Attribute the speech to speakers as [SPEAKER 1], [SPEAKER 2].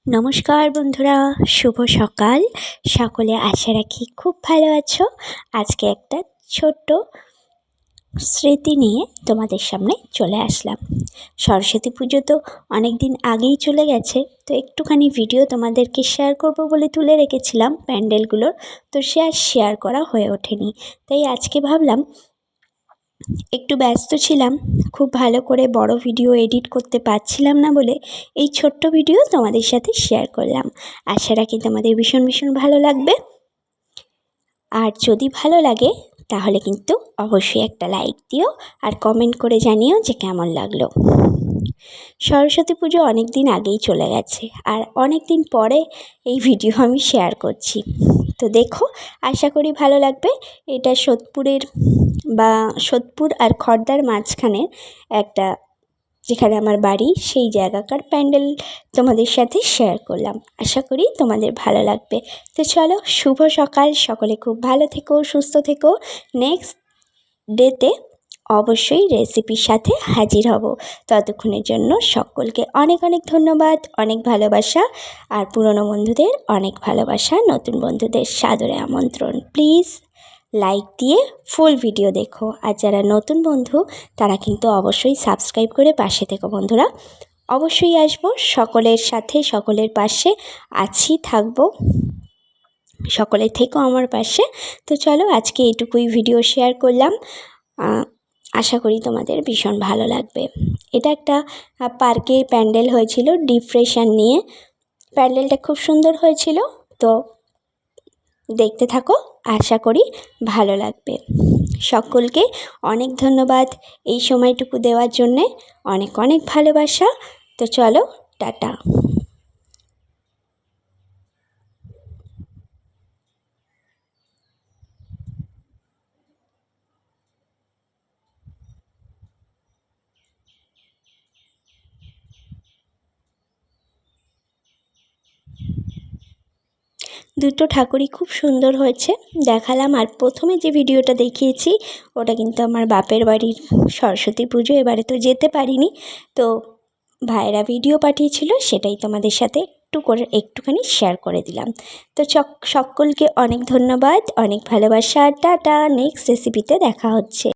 [SPEAKER 1] নমস্কার বন্ধুরা, শুভ সকাল। সকলে আশা রাখি খুব ভালো আছো। আজকে একটা ছোট্ট স্মৃতি নিয়ে তোমাদের সামনে চলে আসলাম। সরস্বতী পুজো তো অনেক দিন আগেই চলে গেছে, তো একটুখানি ভিডিও তোমাদেরকে শেয়ার করব বলে তুলে রেখেছিলাম প্যান্ডেলগুলোর, তো সে আর শেয়ার করা হয়ে ওঠেনি। তাই আজকে ভাবলাম, একটু ব্যস্ত ছিলাম, খুব ভালো করে বড় ভিডিও এডিট করতে পারছিলাম না বলে এই ছোট্ট ভিডিও তোমাদের সাথে শেয়ার করলাম। আশা রাখি তোমাদের ভীষণ ভীষণ ভালো লাগবে। আর যদি ভালো লাগে তাহলে কিন্তু অবশ্যই একটা লাইক দিও আর কমেন্ট করে জানিও যে কেমন লাগলো। সরস্বতী পুজো অনেক দিন আগেই চলে গেছে, আর অনেক দিন পরে এই ভিডিও আমি শেয়ার করছি। তো দেখো, আশা করি ভালো লাগবে। এটা সোদপুর আর খড়দার মাঝখানে একটা, যেখানে আমার বাড়ি, সেই জায়গাকার প্যান্ডেল তোমাদের সাথে শেয়ার করলাম। আশা করি তোমাদের ভালো লাগবে। তো চলো, শুভ সকাল। সকলে খুব ভালো থেকো, সুস্থ থেকো। নেক্সট ডেতে অবশ্যই রেসিপির সাথে হাজির হব। ততক্ষণের জন্য সকলকে অনেক অনেক ধন্যবাদ, অনেক ভালোবাসা। আর পুরনো বন্ধুদের অনেক ভালোবাসা, নতুন বন্ধুদের সাদরে আমন্ত্রণ। প্লিজ লাইক দিয়ে ফুল ভিডিও দেখো। আর যারা নতুন বন্ধু তারা কিন্তু অবশ্যই সাবস্ক্রাইব করে পাশে থেকো। বন্ধুরা, অবশ্যই আসবো, সকলের সাথে সকলের পাশে আছি, থাকবো। সকলে থেকো আমার পাশে। তো চলো, আজকে এইটুকুই ভিডিও শেয়ার করলাম। আশা করি তোমাদের ভীষণ ভালো লাগবে। এটা একটা পার্কে প্যান্ডেল হয়েছিল ডিপ্রেশন নিয়ে। প্যান্ডেলটা খুব সুন্দর হয়েছিল, তো দেখতে থাকো, আশা করি ভালো লাগবে। সকলকে অনেক ধন্যবাদ এই সময়টুকু দেওয়ার জন্যে, অনেক অনেক ভালোবাসা। তো চলো, টাটা। দুটো ঠাকুরই খুব সুন্দর হয়েছে, দেখালাম। আর প্রথমে যে ভিডিওটা দেখিয়েছি ওটা কিন্তু আমার বাপের বাড়ির সরস্বতী পুজো। এবারে তো যেতে পারিনি, তো ভাইরা ভিডিও পাঠিয়েছিল, সেটাই তোমাদের সাথে একটুখানি শেয়ার করে দিলাম। তো সকলকে অনেক ধন্যবাদ, অনেক ভালোবাসা। টাটা। নেক্সট রেসিপিতে দেখা হচ্ছে।